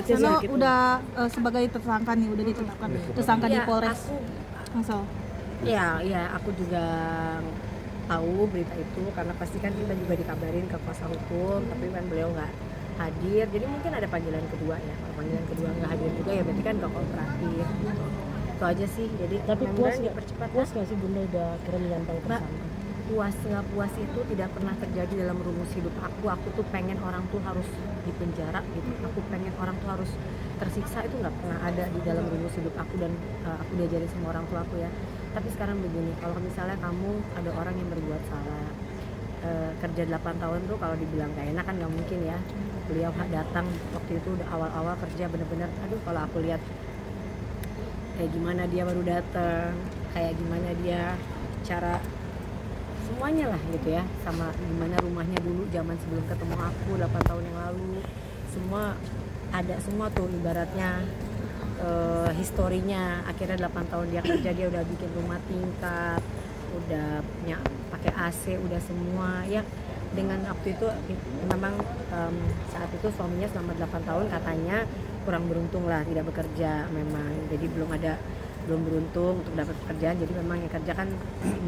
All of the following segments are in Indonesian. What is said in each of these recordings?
Laksono gitu. udah sebagai tersangka nih, udah ditetapkan tersangka di Polres Tangsel. Ya, aku juga tahu berita itu karena pasti kan kita juga dikabarin ke kuasa hukum, tapi kan beliau nggak hadir, jadi mungkin ada panggilan kedua ya. Kalau panggilan kedua nggak hadir juga ya berarti kan nggak kooperatif. Itu aja sih. Jadi tapi puas nggak sih Bunda udah kira menyandang tersangka? Puas nggak puas itu tidak pernah terjadi dalam rumus hidup aku. Aku tuh pengen orang tuh harus dipenjara gitu. Aku pengen orang tuh harus tersiksa, itu nggak pernah ada di dalam rumus hidup aku, dan aku diajarin sama orang tua aku ya. Tapi sekarang begini, kalau misalnya kamu ada orang yang berbuat salah, kerja 8 tahun tuh kalau dibilang gak enak kan nggak mungkin ya. Beliau datang waktu itu udah awal-awal kerja, bener-bener aduh kalau aku lihat kayak gimana dia baru datang, kayak gimana dia cara semuanya lah gitu ya, sama gimana rumahnya dulu zaman sebelum ketemu aku 8 tahun yang lalu, semua ada semua tuh ibaratnya historinya. Akhirnya 8 tahun dia kerja, dia udah bikin rumah tingkat, udah punya pakai AC, udah semua ya. Dengan waktu itu memang saat itu suaminya selama 8 tahun katanya kurang beruntung lah, tidak bekerja memang, jadi belum beruntung untuk dapat pekerjaan, jadi memang yang kerja kan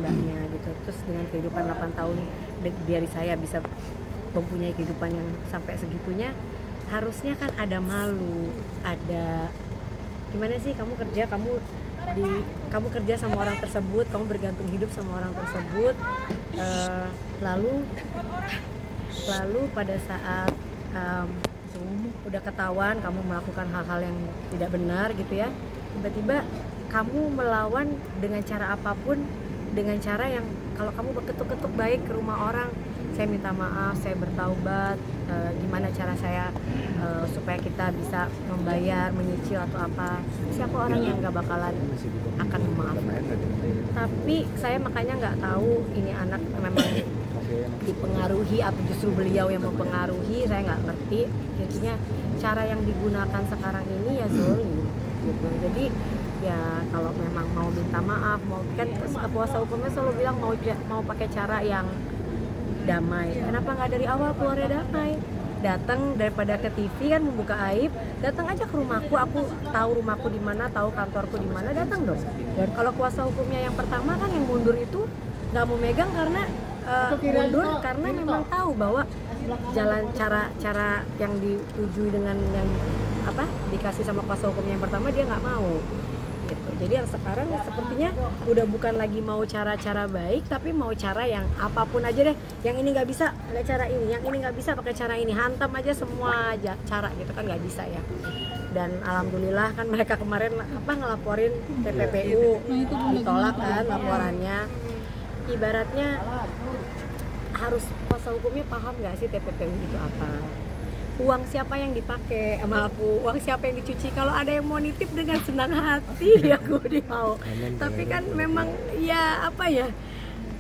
mbaknya gitu. Terus dengan kehidupan 8 tahun dari saya bisa mempunyai kehidupan yang sampai segitunya, harusnya kan ada malu, ada gimana sih kamu kerja sama orang tersebut, kamu bergantung hidup sama orang tersebut, lalu pada saat udah ketahuan kamu melakukan hal-hal yang tidak benar gitu ya, tiba-tiba kamu melawan dengan cara apapun, dengan cara yang kalau kamu berketuk-ketuk baik ke rumah orang, saya minta maaf, saya bertaubat, gimana cara saya supaya kita bisa membayar, menyicil atau apa, siapa orang yang gak bakalan akan memaafkan. Tapi saya makanya nggak tahu ini anak memang dipengaruhi atau justru beliau yang mempengaruhi, saya nggak ngerti. Intinya cara yang digunakan sekarang ini ya zolim gitu. Jadi ya kalau memang mau minta maaf, mau kan kuasa hukumnya selalu bilang mau pakai cara yang damai. Kenapa nggak dari awal keluarnya damai? Datang daripada ke TV kan membuka aib, datang aja ke rumahku, aku tahu rumahku di mana, tahu kantorku di mana, datang dong. Kalau kuasa hukumnya yang pertama kan yang mundur itu nggak mau megang karena mundur karena memang tahu bahwa jalan cara yang ditujui dengan yang dikasih sama kuasa hukumnya yang pertama dia nggak mau. Gitu. Jadi yang sekarang sepertinya udah bukan lagi mau cara-cara baik, tapi mau cara yang apapun aja deh. Yang ini nggak bisa pakai cara ini, yang ini nggak bisa pakai cara ini, hantam aja semua aja cara gitu kan nggak bisa ya. Dan alhamdulillah kan mereka kemarin ngelaporin TPPU, ditolak kan laporannya. Ibaratnya harus kuasa hukumnya paham nggak sih TPPU itu apa? Uang siapa yang dipakai sama aku, uang siapa yang dicuci. Kalau ada yang mau nitip dengan senang hati ya aku mau. Tapi kan memang ya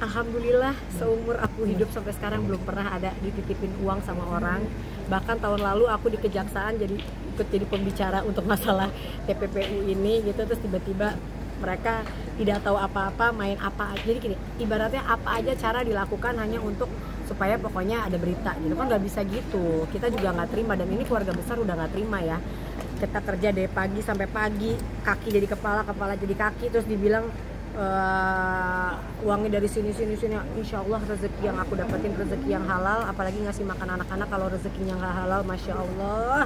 alhamdulillah seumur aku hidup sampai sekarang belum pernah ada dititipin uang sama orang. Bahkan tahun lalu aku di kejaksaan ikut jadi pembicara untuk masalah TPPU ini gitu, terus tiba-tiba mereka tidak tahu apa-apa, main apa aja. Jadi gini, ibaratnya apa aja cara dilakukan hanya untuk supaya pokoknya ada berita gitu kan, nggak bisa gitu. Kita juga nggak terima, dan ini keluarga besar udah nggak terima ya. Kita kerja dari pagi sampai pagi, kaki jadi kepala, kepala jadi kaki, terus dibilang uangnya dari sini. Insya Allah rezeki yang aku dapetin rezeki yang halal, apalagi ngasih makan anak-anak kalau rezekinya nggak halal, masya Allah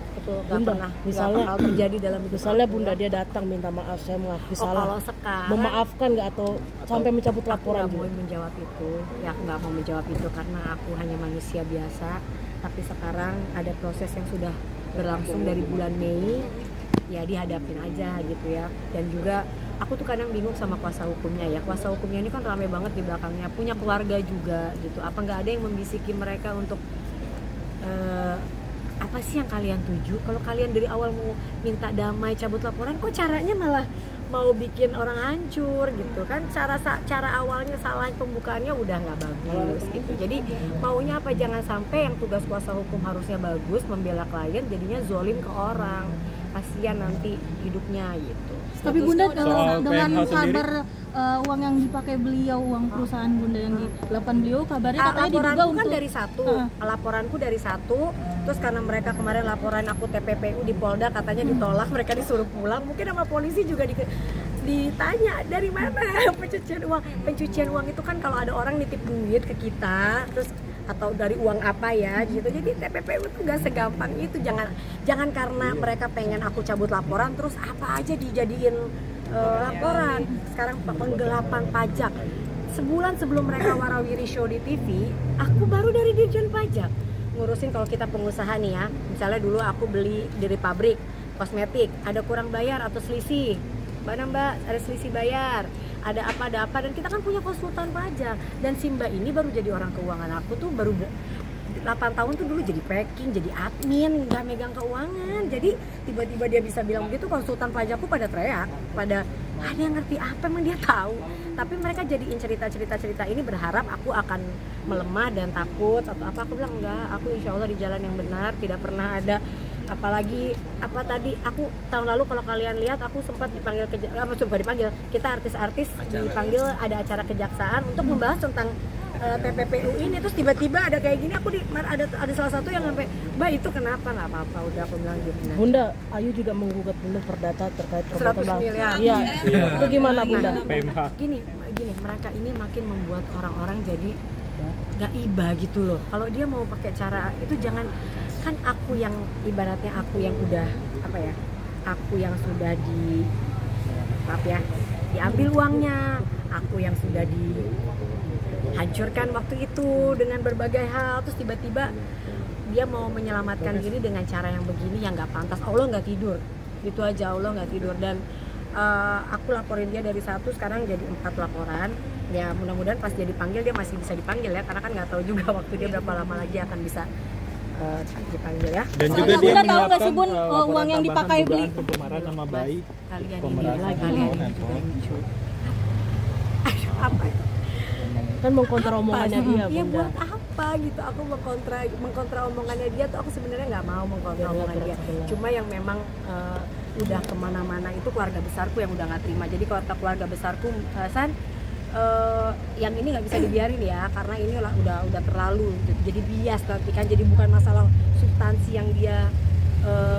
itu nggak pernah misalnya hal terjadi dalam hidup misalnya aku. Bunda dia datang minta maaf, saya mengakui salah, kalau sekarang memaafkan nggak atau sampai mencabut laporan aku juga? mau menjawab itu ya, aku nggak mau menjawab itu karena aku hanya manusia biasa. Tapi sekarang ada proses yang sudah berlangsung dari bulan Mei, ya dihadapin aja gitu ya. Dan juga aku tuh kadang bingung sama kuasa hukumnya ya. Kuasa hukumnya ini kan ramai banget di belakangnya, punya keluarga juga gitu. Apa nggak ada yang membisiki mereka untuk apa sih yang kalian tuju? Kalau kalian dari awal mau minta damai, cabut laporan, kok caranya malah mau bikin orang hancur gitu kan? Cara awalnya salah, pembukaannya udah nggak bagus gitu. Jadi maunya apa? Jangan sampai yang tugas kuasa hukum harusnya bagus membela klien, jadinya zolim ke orang. Kasian nanti hidupnya gitu. Tapi Bunda Soal dengan PNH sendiri? kabar uang yang dipakai beliau, uang perusahaan Bunda yang dilakukan beliau, kabarnya katanya diduga laporanku kan untuk dari satu, laporanku dari satu, terus karena mereka kemarin laporan aku TPPU di Polda katanya ditolak, mereka disuruh pulang, mungkin sama polisi juga ditanya dari mana pencucian uang. Pencucian uang itu kan kalau ada orang nitip duit ke kita, terus atau dari uang apa ya gitu. Jadi TPPU itu gak segampang itu. Jangan karena mereka pengen aku cabut laporan terus apa aja dijadiin laporan. Sekarang penggelapan pajak. Sebulan sebelum mereka warawiri show di TV, aku baru dari Dirjen Pajak ngurusin kalau kita pengusaha nih ya. Misalnya dulu aku beli dari pabrik kosmetik, ada kurang bayar atau selisih. Mbak, ada selisih bayar, ada apa, dan kita kan punya konsultan pajak. Dan si Mbak ini baru jadi orang keuangan aku tuh baru 8 tahun tuh dulu jadi packing, jadi admin, nggak megang keuangan. Jadi tiba-tiba dia bisa bilang begitu, konsultan pajakku pada teriak, pada ada yang ngerti apa emang dia tahu. Tapi mereka jadiin cerita ini berharap aku akan melemah dan takut atau apa. Aku bilang enggak, aku insya Allah di jalan yang benar, tidak pernah ada. Apalagi apa tadi aku tahun lalu kalau kalian lihat aku sempat dipanggil kita artis-artis dipanggil ada acara kejaksaan untuk membahas tentang TPPU ini, terus tiba-tiba ada kayak gini. Aku ada salah satu yang sampai, Mbak itu kenapa? Nggak apa-apa, udah aku bilang gitu. Bunda, Ayu juga menggugat Bunda perdata terkait 100 miliar. Iya. Itu gimana Bunda? Gini, mereka ini makin membuat orang-orang jadi nggak iba gitu loh. Kalau dia mau pakai cara itu jangan, kan aku yang ibaratnya aku yang udah apa ya? Aku yang sudah diambil uangnya, aku yang sudah dihancurkan waktu itu dengan berbagai hal, terus tiba-tiba dia mau menyelamatkan diri dengan cara yang begini yang nggak pantas. Allah nggak tidur, itu aja, Allah nggak tidur. Dan aku laporin dia dari 1 sekarang jadi 4 laporan. Ya mudah-mudahan pas dia dipanggil dia masih bisa dipanggil ya, karena kan nggak tahu juga waktu dia berapa lama lagi akan bisa dipanggil ya. Dan juga dia Bunda tahu nggak sih menyiapkan Bun, uang yang dipakai beli pencemaran nama baik, Kalian pemerasan ini apa itu? Kan mengkontra omongannya dia, Ya Bunda. buat apa gitu, aku mengkontra omongannya dia tuh, aku sebenarnya nggak mau mengkontra omongan dia. Cuma yang memang udah kemana-mana itu keluarga besarku yang udah nggak terima. Jadi keluarga besarku yang ini nggak bisa dibiarin ya, karena ini udah terlalu jadi bias nanti kan. Jadi bukan masalah substansi yang dia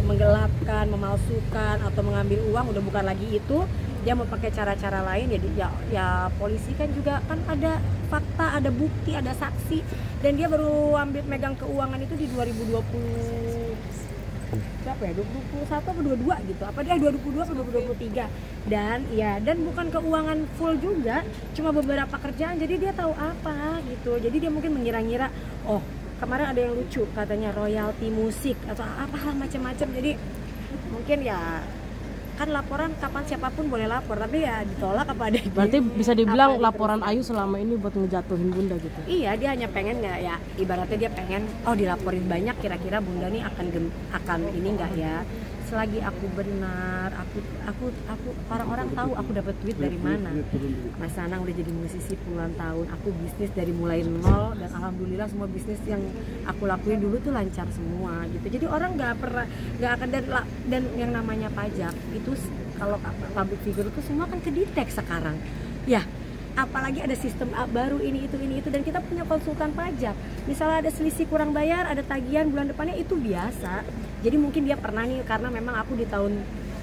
menggelapkan, memalsukan atau mengambil uang, udah bukan lagi itu. Dia mau pakai cara-cara lain ya polisi kan juga kan ada fakta, ada bukti, ada saksi. Dan dia baru megang keuangan itu di 2020 berapa ya, 21 atau 22 gitu, apa dia 2022 atau 2023. Dan bukan keuangan full juga, cuma beberapa kerjaan. Jadi dia tahu apa gitu. Jadi dia mungkin mengira-ngira, oh kemarin ada yang lucu katanya royalti musik atau apa hal macam-macam. Jadi mungkin ya kan laporan kapan siapapun boleh lapor, tapi ya ditolak apa ada. Berarti bisa dibilang laporan Ayu selama ini buat ngejatuhin Bunda gitu. Iya, dia hanya pengen nggak ya, ibaratnya dia pengen dilaporin banyak, kira-kira Bunda nih akan ini nggak ya. Selagi aku benar, aku orang-orang tahu aku dapat duit dari mana. Mas Anang udah jadi musisi puluhan tahun, aku bisnis dari mulai nol, dan alhamdulillah semua bisnis yang aku lakuin dulu tuh lancar semua gitu. Jadi orang nggak akan dan yang namanya pajak itu kalau public figure itu semua kan kedetek sekarang. Ya, apalagi ada sistem baru ini itu dan kita punya konsultan pajak. Misalnya ada selisih kurang bayar, ada tagihan bulan depannya, itu biasa. Jadi mungkin dia pernah nih, karena memang aku di 2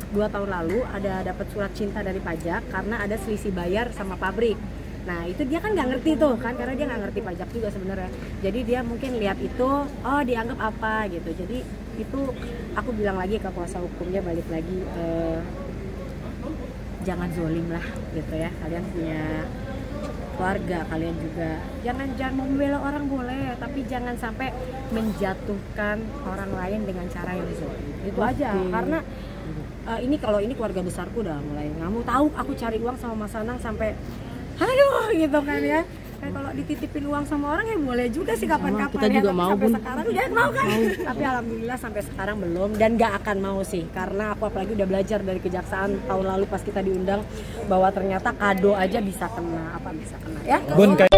tahun lalu ada dapat surat cinta dari pajak karena ada selisih bayar sama pabrik. Nah itu dia kan nggak ngerti tuh kan, karena dia nggak ngerti pajak juga sebenarnya. Jadi dia mungkin lihat itu, dianggap apa gitu. Jadi itu aku bilang lagi ke kuasa hukumnya, balik lagi, jangan zolim lah gitu ya. Kalian punya keluarga, kalian juga jangan membela orang boleh, tapi jangan sampai menjatuhkan orang lain dengan cara yang zolim. Itu aja. Karena kalau ini keluarga besarku udah mulai nggak tahu aku cari uang sama Mas Anang sampai aduh gitu kan ya. Kayak kalau dititipin uang sama orang ya boleh juga sih kapan-kapan. Kita juga tapi mau, sampai Bun. sekarang udah mau kan. Tapi alhamdulillah sampai sekarang belum, dan gak akan mau sih, karena aku apalagi udah belajar dari kejaksaan tahun lalu pas kita diundang bahwa ternyata kado aja bisa kena ya. Bun, kayak